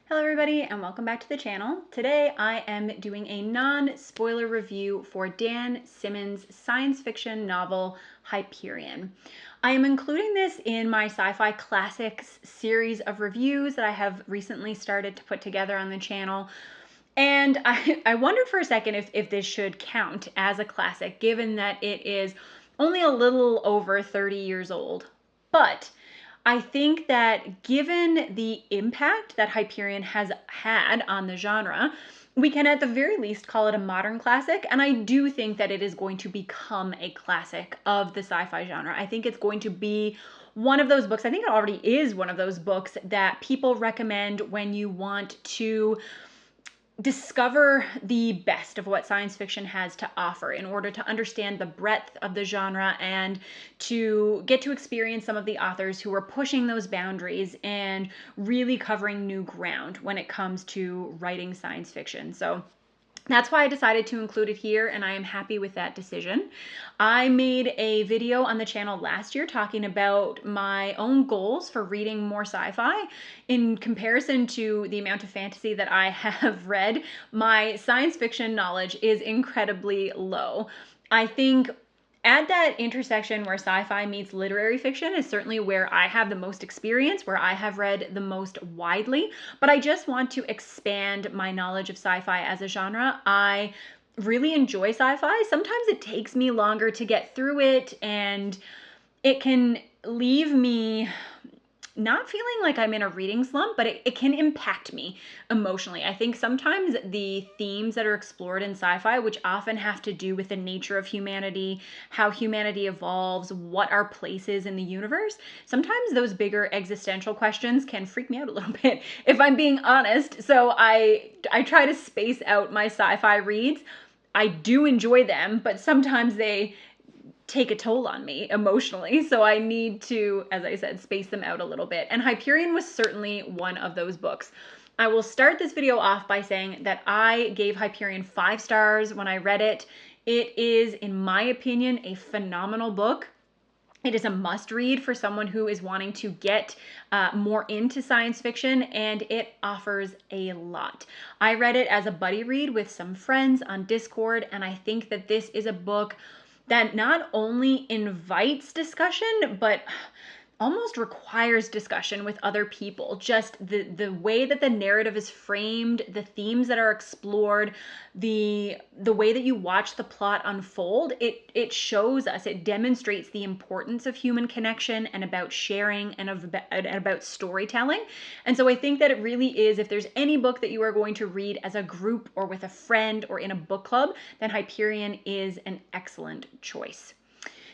Hello everybody and welcome back to the channel. Today I am doing a non-spoiler review for Dan Simmons' science fiction novel Hyperion. I am including this in my sci-fi classics series of reviews that I have recently started to put together on the channel. And I wondered for a second if this should count as a classic, given that it is only a little over 30 years old. But I think that given the impact that Hyperion has had on the genre, we can at the very least call it a modern classic. And I do think that it is going to become a classic of the sci-fi genre. I think it's going to be one of those books, I think it already is one of those books that people recommend when you want to discover the best of what science fiction has to offer in order to understand the breadth of the genre and to get to experience some of the authors who are pushing those boundaries and really covering new ground when it comes to writing science fiction. So that's why I decided to include it here, and I am happy with that decision. I made a video on the channel last year talking about my own goals for reading more sci-fi. In comparison to the amount of fantasy that I have read, my science fiction knowledge is incredibly low. I think at that intersection where sci-fi meets literary fiction is certainly where I have the most experience, where I have read the most widely, but I just want to expand my knowledge of sci-fi as a genre. I really enjoy sci-fi. Sometimes it takes me longer to get through it, and it can leave me not feeling like I'm in a reading slump, but it can impact me emotionally. I think sometimes the themes that are explored in sci-fi, which often have to do with the nature of humanity, how humanity evolves, what our place is in the universe, sometimes those bigger existential questions can freak me out a little bit, if I'm being honest. So I try to space out my sci-fi reads. I do enjoy them, but sometimes they take a toll on me emotionally. So I need to, as I said, space them out a little bit. And Hyperion was certainly one of those books. I will start this video off by saying that I gave Hyperion 5 stars when I read it. It is, in my opinion, a phenomenal book. It is a must read for someone who is wanting to get more into science fiction, and it offers a lot. I read it as a buddy read with some friends on Discord, and I think that this is a book that not only invites discussion, but almost requires discussion with other people. Just the way that the narrative is framed, the themes that are explored, the way that you watch the plot unfold, it shows us, it demonstrates the importance of human connection and about sharing and about storytelling. And so I think that it really is, if there's any book that you are going to read as a group or with a friend or in a book club, then Hyperion is an excellent choice.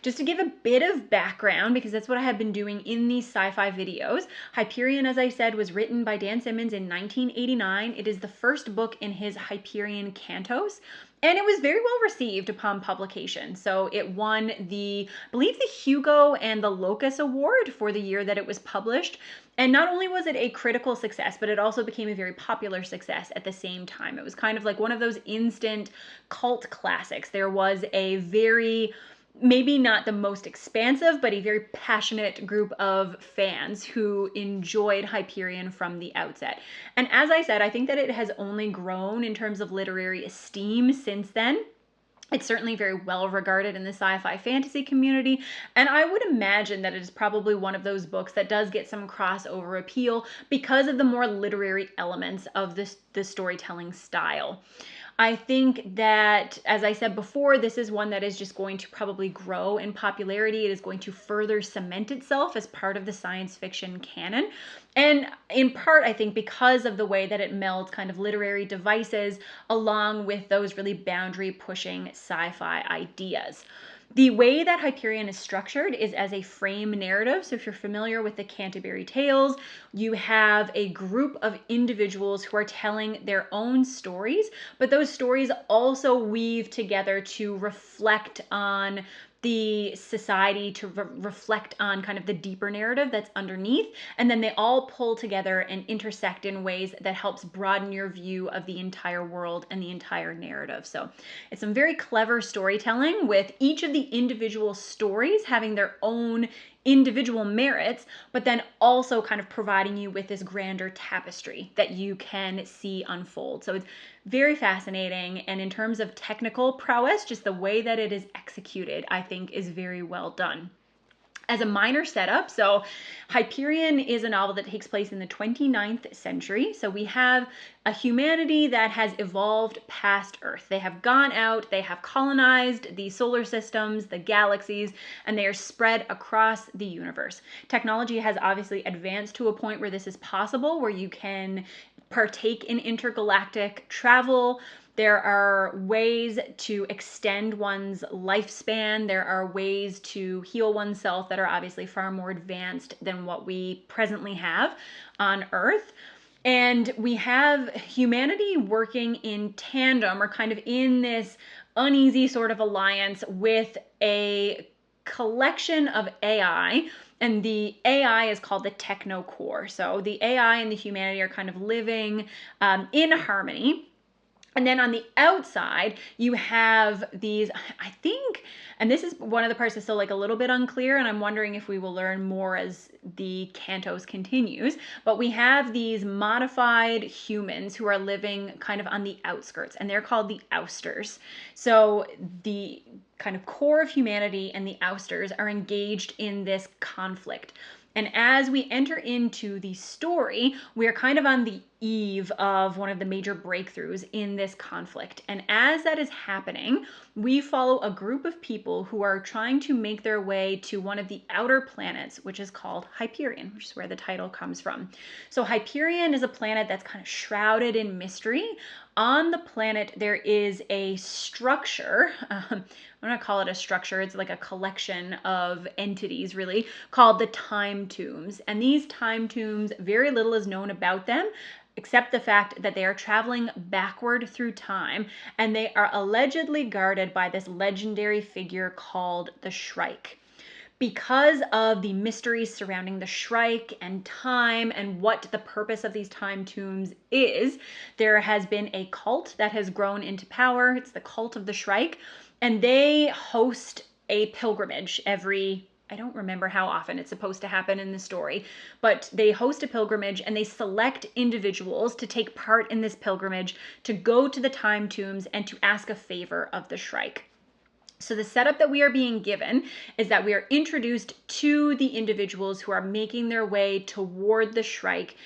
Just to give a bit of background, because that's what I have been doing in these sci-fi videos, Hyperion, as I said, was written by Dan Simmons in 1989. It is the first book in his Hyperion Cantos, and it was very well received upon publication. So it won I believe the Hugo and the Locus Award for the year that it was published. And not only was it a critical success, but it also became a very popular success at the same time. It was kind of like one of those instant cult classics. There was a very, maybe not the most expansive, but a very passionate group of fans who enjoyed Hyperion from the outset. And as I said, I think that it has only grown in terms of literary esteem since then. It's certainly very well regarded in the sci-fi fantasy community, and I would imagine that it is probably one of those books that does get some crossover appeal because of the more literary elements of the storytelling style. I think that, as I said before, this is one that is just going to probably grow in popularity. It is going to further cement itself as part of the science fiction canon. And in part, I think, because of the way that it melds kind of literary devices along with those really boundary-pushing sci-fi ideas. The way that Hyperion is structured is as a frame narrative. So if you're familiar with the Canterbury Tales, you have a group of individuals who are telling their own stories, but those stories also weave together to reflect on the society, to reflect on kind of the deeper narrative that's underneath, and then they all pull together and intersect in ways that helps broaden your view of the entire world and the entire narrative. So it's some very clever storytelling with each of the individual stories having their own individual merits, but then also kind of providing you with this grander tapestry that you can see unfold. So it's very fascinating. And in terms of technical prowess, just the way that it is executed, I think is very well done. As a minor setup, so Hyperion is a novel that takes place in the 29th century. So we have a humanity that has evolved past Earth. They have gone out, they have colonized the solar systems, the galaxies, and they are spread across the universe. Technology has obviously advanced to a point where this is possible, where you can partake in intergalactic travel. There are ways to extend one's lifespan. There are ways to heal oneself that are obviously far more advanced than what we presently have on Earth. And we have humanity working in tandem, or kind of in this uneasy sort of alliance with a collection of AI. And the AI is called the techno core. So the AI and the humanity are kind of living in harmony. And then on the outside, you have these, I think, and this is one of the parts that's still like a little bit unclear, and I'm wondering if we will learn more as the cantos continues, but we have these modified humans who are living kind of on the outskirts, and they're called the ousters. So the kind of core of humanity and the ousters are engaged in this conflict. And as we enter into the story, we are kind of on the eve of one of the major breakthroughs in this conflict. And as that is happening, we follow a group of people who are trying to make their way to one of the outer planets, which is called Hyperion, which is where the title comes from. So Hyperion is a planet that's kind of shrouded in mystery. On the planet, there is a structure. I'm going to call it a structure. It's like a collection of entities, really, called the time tombs. And these time tombs, very little is known about them, except the fact that they are traveling backward through time, and they are allegedly guarded by this legendary figure called the Shrike. Because of the mysteries surrounding the Shrike and time and what the purpose of these time tombs is, there has been a cult that has grown into power. It's the cult of the Shrike, and they host a pilgrimage every, I don't remember how often it's supposed to happen in the story, but they host a pilgrimage and they select individuals to take part in this pilgrimage, to go to the time tombs and to ask a favor of the Shrike. So the setup that we are being given is that we are introduced to the individuals who are making their way toward the Shrike,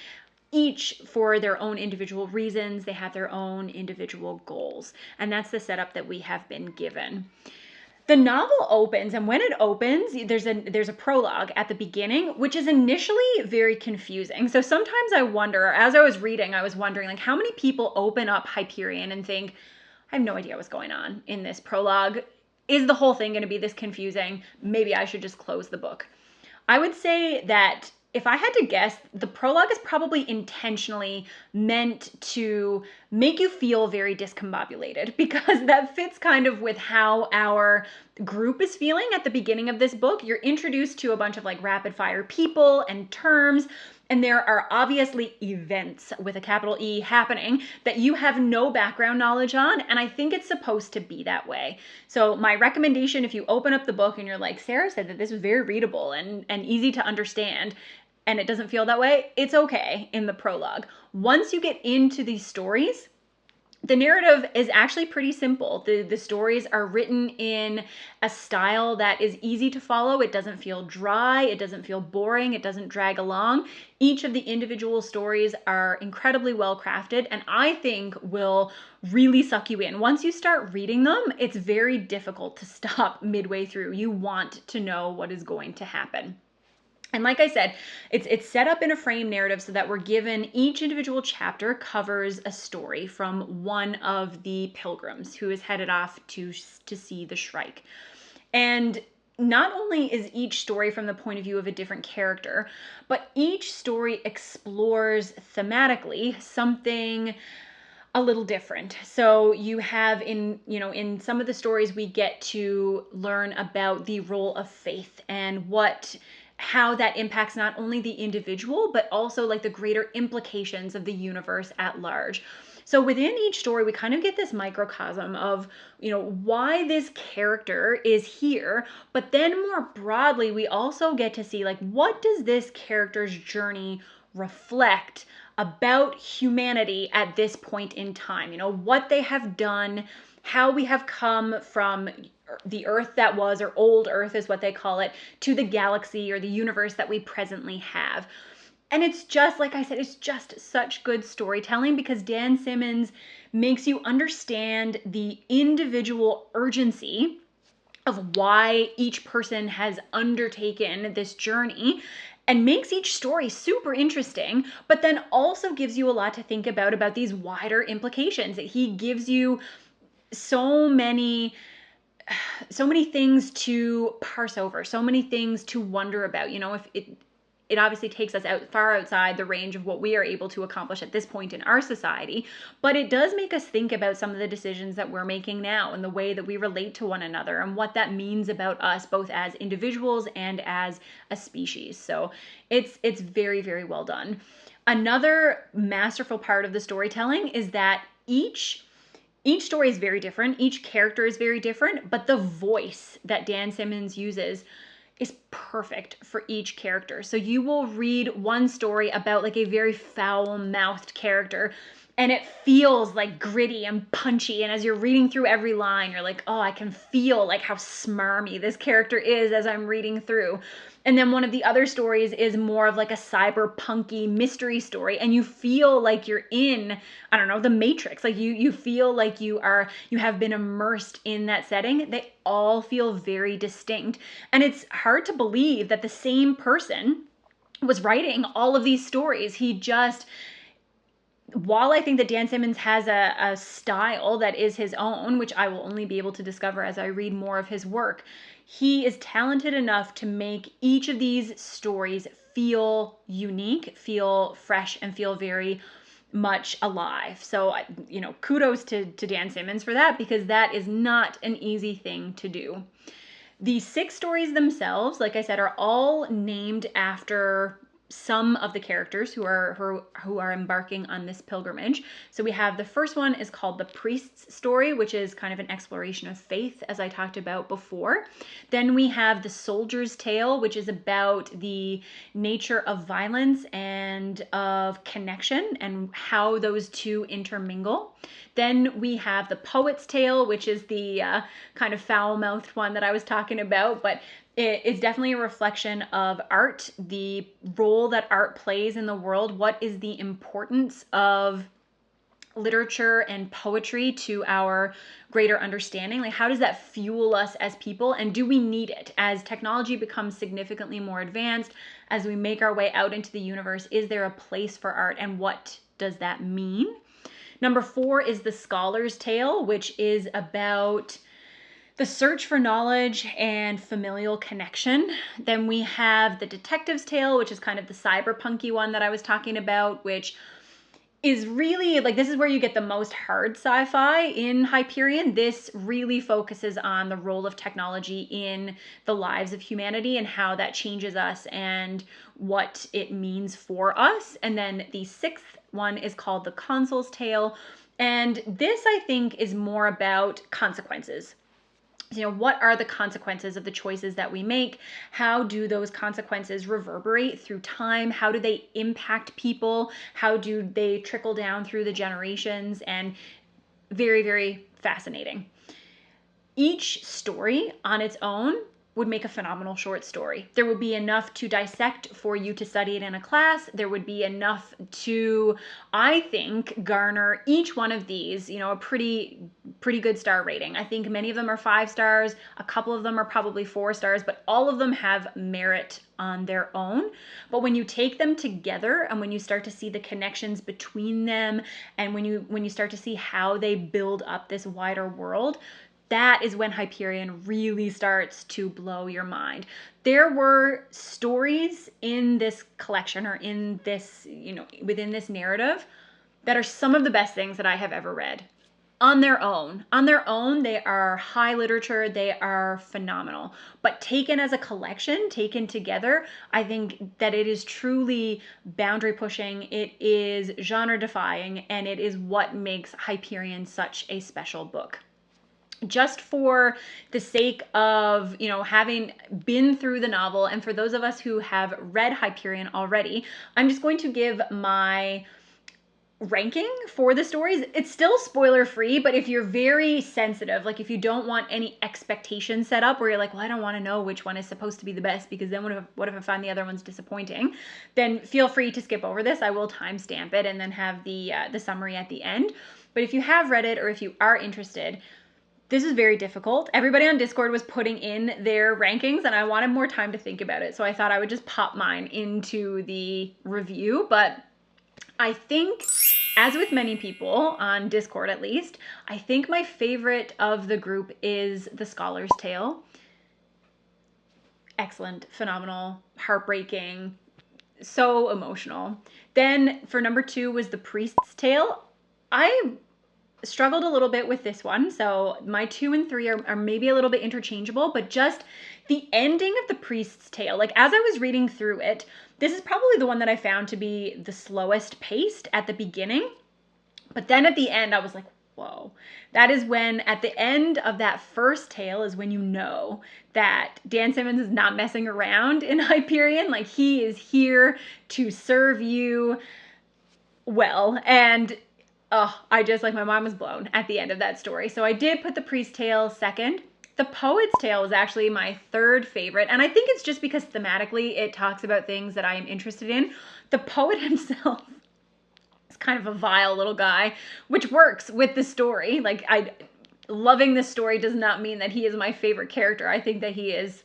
each for their own individual reasons. They have their own individual goals. And that's the setup that we have been given. The novel opens, and when it opens, there's a prologue at the beginning, which is initially very confusing. So sometimes I wonder, as I was reading, I was wondering, like, how many people open up Hyperion and think, I have no idea what's going on in this prologue. Is the whole thing going to be this confusing? Maybe I should just close the book. I would say that if I had to guess, the prologue is probably intentionally meant to make you feel very discombobulated, because that fits kind of with how our group is feeling at the beginning of this book. You're introduced to a bunch of like rapid fire people and terms, and there are obviously events with a capital E happening that you have no background knowledge on, and I think it's supposed to be that way. So my recommendation, if you open up the book and you're like, Sarah said that this was very readable and easy to understand, and it doesn't feel that way, it's okay in the prologue. Once you get into these stories, the narrative is actually pretty simple. The stories are written in a style that is easy to follow. It doesn't feel dry. It doesn't feel boring. It doesn't drag along. Each of the individual stories are incredibly well crafted, and I think will really suck you in. Once you start reading them, it's very difficult to stop midway through. You want to know what is going to happen. And like I said, it's set up in a frame narrative so that we're given each individual chapter covers a story from one of the pilgrims who is headed off to see the Shrike. And not only is each story from the point of view of a different character, but each story explores thematically something a little different. So you have in some of the stories we get to learn about the role of faith and what how that impacts not only the individual, but also like the greater implications of the universe at large. So within each story, we kind of get this microcosm of, why this character is here. But then more broadly, we also get to see like, what does this character's journey reflect about humanity at this point in time? What they have done, how we have come from the Earth that was, or old Earth is what they call it, to the galaxy or the universe that we presently have. And it's just, like I said, it's just such good storytelling because Dan Simmons makes you understand the individual urgency of why each person has undertaken this journey and makes each story super interesting, but then also gives you a lot to think about these wider implications. He gives you so many things to parse over, so many things to wonder about. If it obviously takes us far outside the range of what we are able to accomplish at this point in our society, but it does make us think about some of the decisions that we're making now and the way that we relate to one another and what that means about us, both as individuals and as a species. So it's very, very well done. Another masterful part of the storytelling is that each story is very different. Each character is very different, but the voice that Dan Simmons uses is perfect for each character. So you will read one story about like a very foul-mouthed character and it feels like gritty and punchy. And as you're reading through every line, you're like, oh, I can feel like how smarmy this character is as I'm reading through. And then one of the other stories is more of like a cyberpunky mystery story. And you feel like you're in, I don't know, the Matrix. Like you feel like you have been immersed in that setting. They all feel very distinct. And it's hard to believe that the same person was writing all of these stories. While I think that Dan Simmons has a style that is his own, which I will only be able to discover as I read more of his work, he is talented enough to make each of these stories feel unique, feel fresh, and feel very much alive. So, kudos to Dan Simmons for that, because that is not an easy thing to do. The 6 stories themselves, like I said, are all named after some of the characters who are embarking on this pilgrimage. So we have the first one is called The Priest's Story, which is kind of an exploration of faith, as I talked about before. Then we have The Soldier's Tale, which is about the nature of violence and of connection and how those two intermingle. Then we have The Poet's Tale, which is the kind of foul-mouthed one that I was talking about, but it's definitely a reflection of art, the role that art plays in the world. What is the importance of literature and poetry to our greater understanding? Like, how does that fuel us as people? And do we need it? As technology becomes significantly more advanced, as we make our way out into the universe, is there a place for art? And what does that mean? Number 4 is The Scholar's Tale, which is about the search for knowledge and familial connection. Then we have The Detective's Tale, which is kind of the cyberpunky one that I was talking about, which is really, like, this is where you get the most hard sci-fi in Hyperion. This really focuses on the role of technology in the lives of humanity and how that changes us and what it means for us. And then the 6th one is called The Consul's Tale. And this, I think, is more about consequences. What are the consequences of the choices that we make? How do those consequences reverberate through time? How do they impact people? How do they trickle down through the generations? And very, very fascinating. Each story on its own would make a phenomenal short story. There would be enough to dissect for you to study it in a class. There would be enough to, I think, garner each one of these, a pretty good star rating. I think many of them are 5 stars. A couple of them are probably 4 stars, but all of them have merit on their own. But when you take them together and when you start to see the connections between them and when you start to see how they build up this wider world, that is when Hyperion really starts to blow your mind. There were stories in this collection or in this, within this narrative that are some of the best things that I have ever read. on their own. On their own, they are high literature, they are phenomenal. But taken as a collection, taken together, I think that it is truly boundary pushing, it is genre defying, and it is what makes Hyperion such a special book. Just for the sake of, having been through the novel, and for those of us who have read Hyperion already, I'm just going to give my ranking for the stories. It's still spoiler free, but if you're very sensitive, like if you don't want any expectations set up where you're like, well, I don't want to know which one is supposed to be the best because then what if I find the other one's disappointing, then feel free to skip over this. I will timestamp it and then have the summary at the end. But if you have read it or if you are interested, this is very difficult. Everybody on Discord was putting in their rankings and I wanted more time to think about it. So I thought I would just pop mine into the review. But I think, as with many people on Discord at least, I think my favorite of the group is The Scholar's Tale. Excellent, phenomenal, heartbreaking, so emotional. Then for number 2 was The Priest's Tale. I struggled a little bit with this one, so my 2 and 3 are maybe a little bit interchangeable, but just the ending of The Priest's Tale, like as I was reading through it, this is probably the one that I found to be the slowest paced at the beginning, but then at the end I was like, whoa. That is when, at the end of that first tale, is when you know that Dan Simmons is not messing around in Hyperion. Like, he is here to serve you well, and I just, like, my mind was blown at the end of that story. So I did put The Priest's Tale second. The Poet's Tale was actually my third favorite, and I think it's just because thematically it talks about things that I am interested in. The poet himself is kind of a vile little guy, which works with the story. Like, loving this story does not mean that he is my favorite character. I think that he is,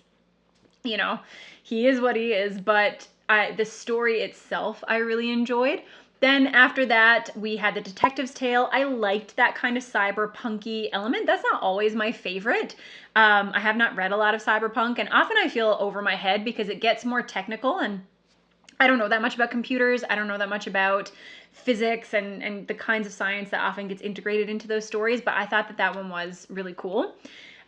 he is what he is, but the story itself I really enjoyed. Then after that, we had The Detective's Tale. I liked that kind of cyberpunky element. That's not always my favorite. I have not read a lot of cyberpunk, and often I feel over my head because it gets more technical, and I don't know that much about computers. I don't know that much about physics and the kinds of science that often gets integrated into those stories, but I thought that one was really cool.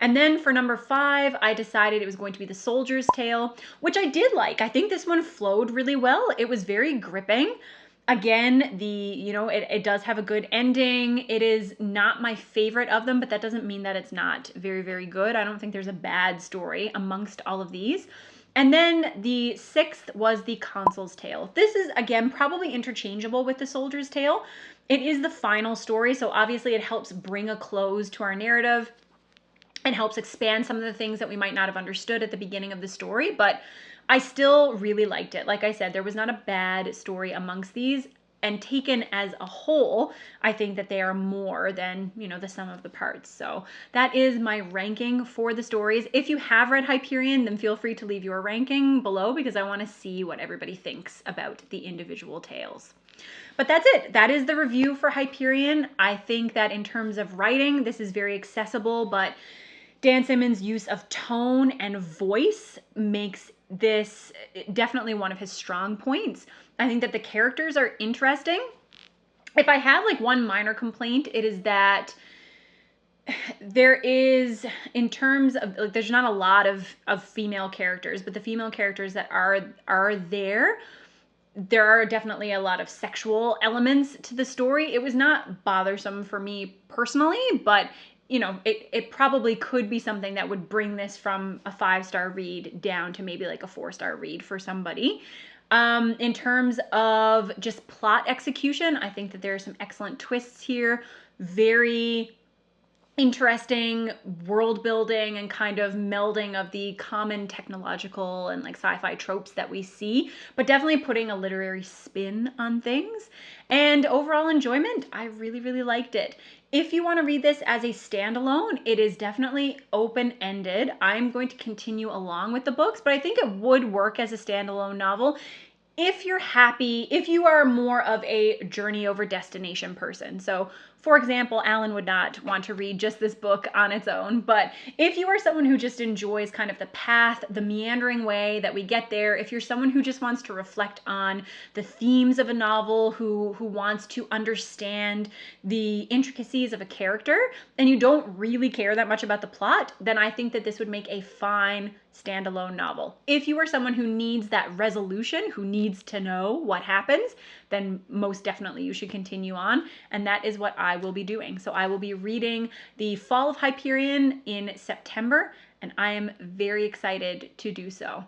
And then for number 5, I decided it was going to be The Soldier's Tale, which I did like. I think this one flowed really well. It was very gripping. Again, it does have a good ending. It is not my favorite of them, but that doesn't mean that it's not very, very good. I don't think there's a bad story amongst all of these. And then the 6th was The Consul's Tale. This is, again, probably interchangeable with The Soldier's Tale. It is the final story, so obviously it helps bring a close to our narrative and helps expand some of the things that we might not have understood at the beginning of the story, but I still really liked it. Like I said, there was not a bad story amongst these, and taken as a whole, I think that they are more than, the sum of the parts. So that is my ranking for the stories. If you have read Hyperion, then feel free to leave your ranking below because I want to see what everybody thinks about the individual tales. But that's it. That is the review for Hyperion. I think that in terms of writing, this is very accessible, but Dan Simmons' use of tone and voice makes this definitely one of his strong points. I think that the characters are interesting. If I have like one minor complaint, it is that there is, in terms of, like, there's not a lot of female characters, but the female characters that are there are definitely a lot of sexual elements to the story. It was not bothersome for me personally, but it probably could be something that would bring this from a 5-star read down to maybe like a 4-star read for somebody. In terms of just plot execution, I think that there are some excellent twists here. Very interesting world building and kind of melding of the common technological and like sci-fi tropes that we see, but definitely putting a literary spin on things. And overall enjoyment, I really, really liked it. If you want to read this as a standalone, it is definitely open-ended. I'm going to continue along with the books, but I think it would work as a standalone novel. if you're happy, if you are more of a journey over destination person. So for example, Alan would not want to read just this book on its own, but if you are someone who just enjoys kind of the path, the meandering way that we get there, if you're someone who just wants to reflect on the themes of a novel, who wants to understand the intricacies of a character, and you don't really care that much about the plot, then I think that this would make a fine standalone novel. If you are someone who needs that resolution, who needs to know what happens, then most definitely you should continue on. And that is what I will be doing. So I will be reading The Fall of Hyperion in September, and I am very excited to do so.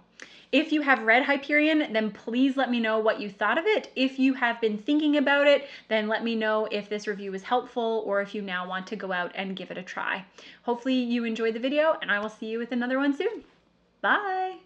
If you have read Hyperion, then please let me know what you thought of it. If you have been thinking about it, then let me know if this review was helpful or if you now want to go out and give it a try. Hopefully you enjoyed the video, and I will see you with another one soon. Bye!